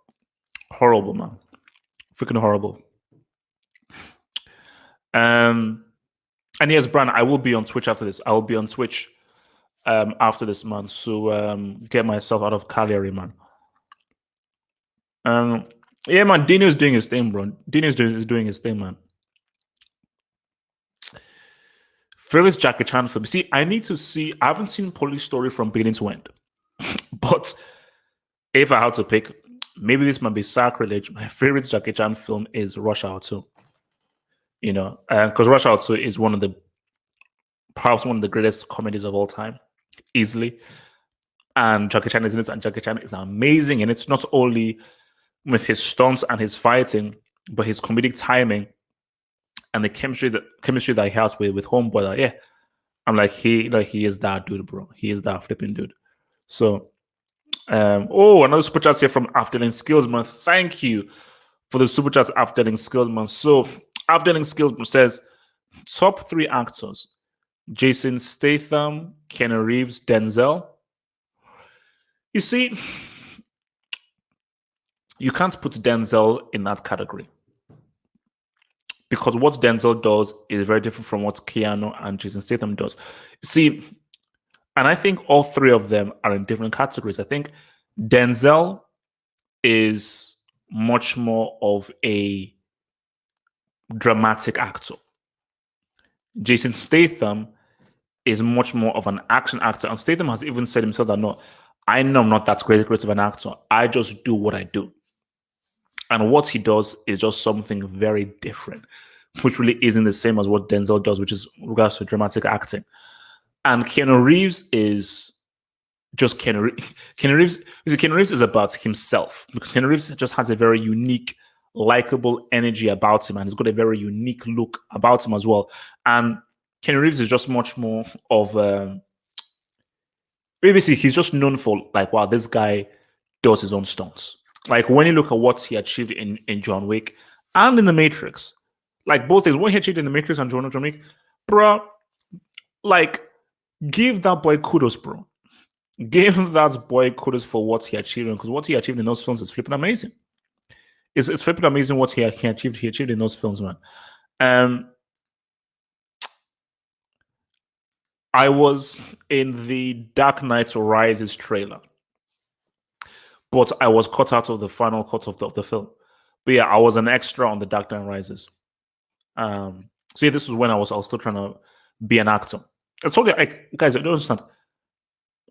horrible, man. Freaking horrible. And yes, Brian, I will be on Twitch after this. I will be on Twitch after this, man. So get myself out of Cagliari, man. Yeah, man, Dino's doing his thing, bro. Dino's doing his thing, man. Favorite Jackie Chan film. See, I haven't seen Police Story from beginning to end. But if I had to pick, maybe this might be sacrilege. My favorite Jackie Chan film is Rush Hour 2. You know, because Rush Hour 2 is perhaps one of the greatest comedies of all time, easily. And Jackie Chan is in it, and Jackie Chan is amazing. And it's not only with his stunts and his fighting, but his comedic timing and the chemistry that he has with Homeboy. Like, yeah, I'm like he is that dude, bro. He is that flipping dude. So, another super chat here from Afterling Skillsman. Thank you for the super chats, Afterling Skillsman. So, Afterling Skillsman says top 3 actors: Jason Statham, Keanu Reeves, Denzel. You see, you can't put Denzel in that category because what Denzel does is very different from what Keanu and Jason Statham does. See, and I think all 3 of them are in different categories. I think Denzel is much more of a dramatic actor. Jason Statham is much more of an action actor. And Statham has even said himself that, no, I know I'm not that great of an actor. I just do what I do. And what he does is just something very different, which really isn't the same as what Denzel does, which is regards to dramatic acting. And Keanu Reeves is just Keanu Reeves. Keanu Reeves is about himself because Keanu Reeves just has a very unique, likable energy about him, and he's got a very unique look about him as well. And Keanu Reeves is just much more of basically he's just known for like, wow, this guy does his own stunts. Like when you look at what he achieved in John Wick and in The Matrix, like both things, what he achieved in The Matrix and John Wick, bro, like give that boy kudos, bro. Give that boy kudos for what he achieved, because what he achieved in those films is flipping amazing. It's flipping amazing what he achieved. He achieved in those films, man. I was in the Dark Knight Rises trailer, but I was cut out of the final cut of the film. But yeah, I was an extra on the Dark Knight Rises. So yeah, this was when I was still trying to be an actor. I told you, like, guys, I don't understand.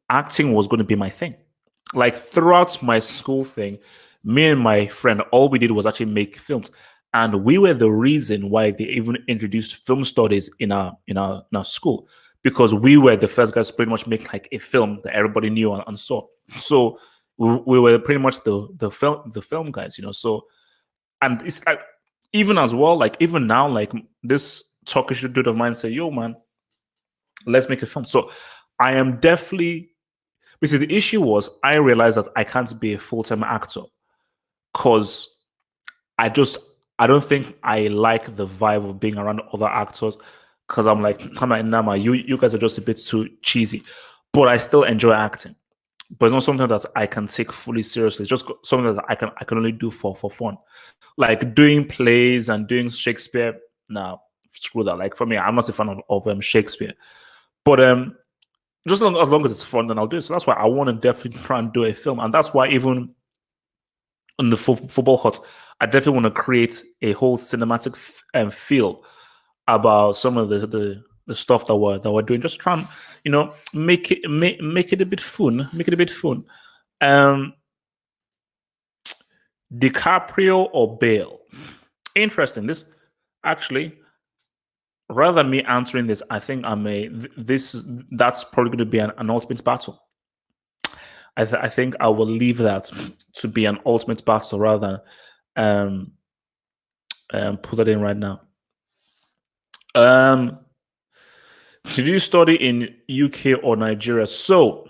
Acting was going to be my thing. Like throughout my school thing, me and my friend, all we did was actually make films, and we were the reason why they even introduced film studies in our school, because we were the first guys to pretty much make like a film that everybody knew and saw. So we were pretty much the film guys, you know. So, and it's like even as well, like even now, like this Turkish dude of mine said, "Yo, man, let's make a film." So I am definitely. Because the issue was, I realized that I can't be a full-time actor because I don't think I like the vibe of being around other actors, because I'm like, Nama, you guys are just a bit too cheesy. But I still enjoy acting. But it's not something that I can take fully seriously. It's just something that I can only do for fun. Like doing plays and doing Shakespeare, nah, screw that. Like for me, I'm not a fan of Shakespeare. But just as long as it's fun, then I'll do it. So that's why I want to definitely try and do a film, and that's why even in the football hut, I definitely want to create a whole cinematic feel about some of the stuff that we're doing. Just try and make it a bit fun, make it a bit fun. Um, DiCaprio or Bale? Interesting. This actually, rather than me answering this, I think I may. That's probably going to be an ultimate battle. I think I will leave that to be an ultimate battle rather than put that in right now. Did you study in UK or Nigeria? So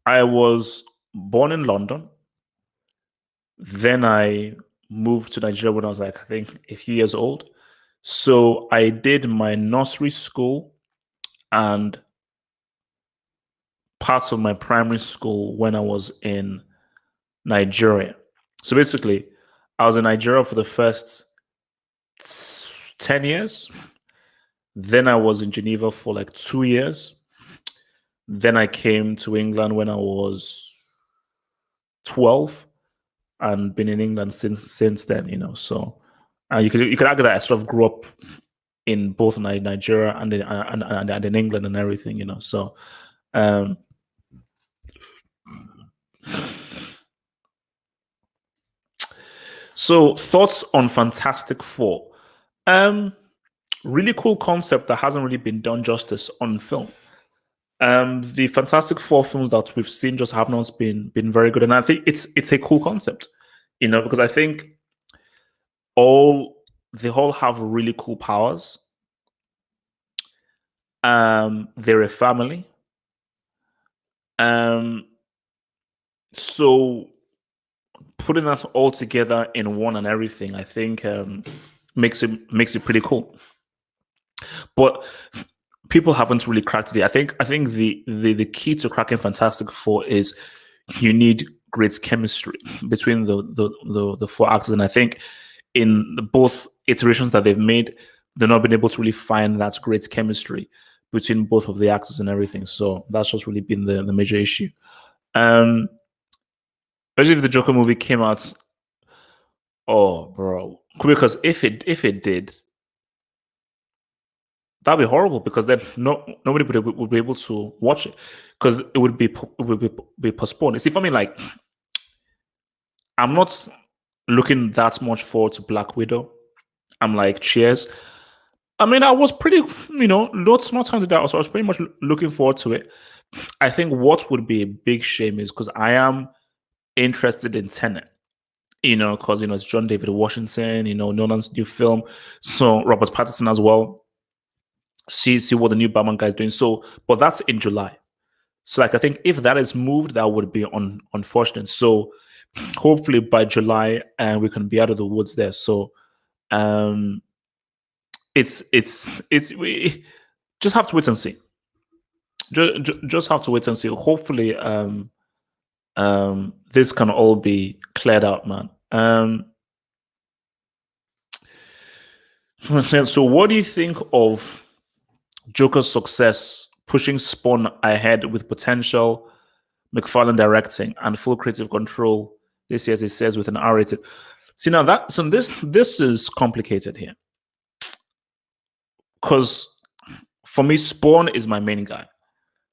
I was born in London. Then I moved to Nigeria when I was like, I think, a few years old. So I did my nursery school and parts of my primary school when I was in Nigeria. So basically, I was in Nigeria for the first 10 years. Then I was in Geneva for like 2 years. Then I came to England when I was 12 and been in England since then, So you could argue that I sort of grew up in both Nigeria and in England and everything, So so thoughts on Fantastic Four. Really cool concept that hasn't really been done justice on film. The Fantastic Four films that we've seen just have not been very good, and I think it's a cool concept, because I think they all have really cool powers. They're a family. So putting that all together in one and everything, I think makes it pretty cool. But people haven't really cracked it. I think the key to cracking Fantastic Four is you need great chemistry between the four actors, and I think in both iterations that they've made, they've not been able to really find that great chemistry between both of the actors and everything. So that's just really been the major issue. Especially if the Joker movie came out. Oh, bro! Because if it did, that'd be horrible. Because then nobody would be able to watch it because it would be postponed. See, for me, like I'm not looking that much forward to Black Widow. I'm like, cheers. I mean, I was pretty, not time to that. So I was pretty much looking forward to it. I think what would be a big shame is because I am interested in Tenet, because it's John David Washington, Nolan's new film, so Robert Pattinson as well. See what the new Batman guy is doing. So, but that's in July. So, like, I think if that is moved, that would be unfortunate. So, hopefully by July, and we can be out of the woods there. So, it's we just have to wait and see. Just have to wait and see. Hopefully, this can all be cleared out, man. So what do you think of Joker's success pushing Spawn ahead with potential McFarlane directing and full creative control this year, as he says, with an R-rated? See, now this is complicated here. Because for me, Spawn is my main guy.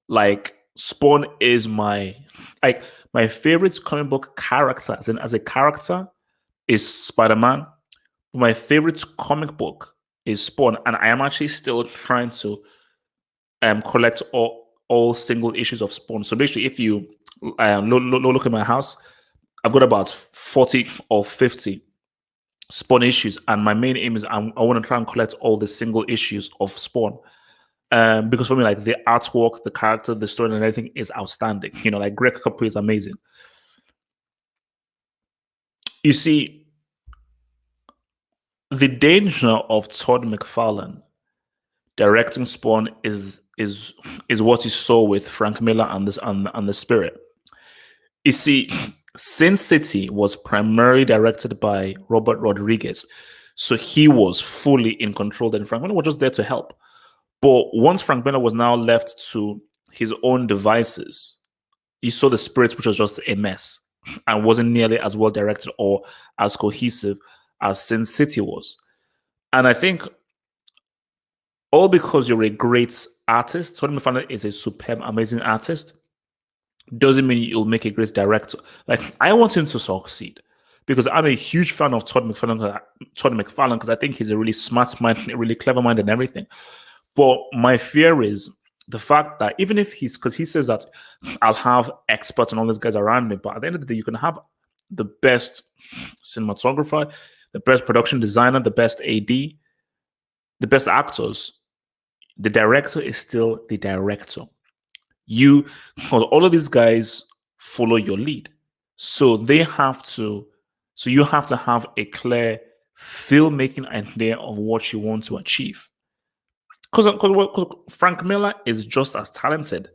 Like, Spawn is my favorite comic book character, as a character, is Spider-Man. My favorite comic book is Spawn, and I am actually still trying to collect all single issues of Spawn. So basically, if you look at my house, I've got about 40 or 50 Spawn issues, and my main aim is I want to try and collect all the single issues of Spawn. Because for me, like, the artwork, the character, the story, and everything is outstanding. Like, Greg Capri is amazing. You see, the danger of Todd McFarlane directing Spawn is what you saw with Frank Miller and the Spirit. You see, Sin City was primarily directed by Robert Rodriguez, so he was fully in control. Then Frank Miller was just there to help. But once Frank Miller was now left to his own devices, you saw the Spirit, which was just a mess and wasn't nearly as well directed or as cohesive as Sin City was. And I think all because you're a great artist, Todd McFarlane is a superb, amazing artist, doesn't mean you'll make a great director. Like, I want him to succeed because I'm a huge fan of Todd McFarlane. Because I think he's a really smart mind, a really clever mind, and everything. But my fear is the fact that even if because he says that I'll have experts and all these guys around me, but at the end of the day, you can have the best cinematographer, the best production designer, the best AD, the best actors. The director is still the director. Because all of these guys follow your lead. So you have to have a clear filmmaking idea of what you want to achieve. Because Frank Miller is just as talented,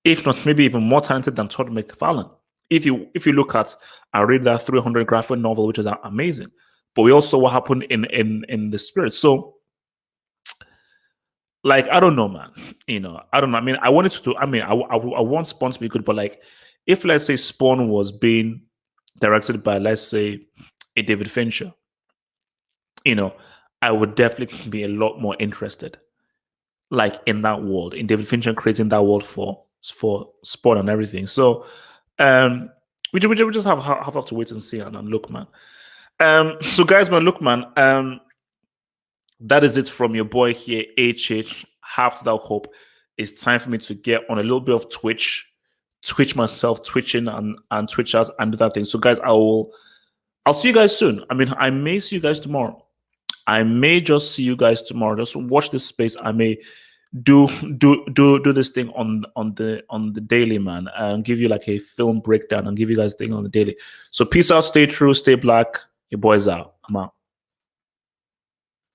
if not maybe even more talented than Todd McFarlane. If you look at, I read that 300 graphic novel, which is amazing, but we also saw what happened in the Spirit. So, like, I don't know, man. I don't know. I mean, I wanted to. I mean, I want Spawn to be good, but like, if let's say Spawn was being directed by, let's say, a David Fincher, I would definitely be a lot more interested, like, in that world, in David Fincher creating that world for Spawn and everything. So, we just have to wait and see and look, man. So guys, man, look, man. That is it from your boy here, HH. Half to that hope. It's time for me to get on a little bit of Twitch myself, twitching and Twitch out and do that thing. So guys, I'll see you guys soon. I mean, I may see you guys tomorrow. I may just see you guys tomorrow. Just watch this space. I may do this thing on the daily, man, and give you like a film breakdown and give you guys a thing on the daily. So peace out, stay true, stay black. Your boy's out. I'm out.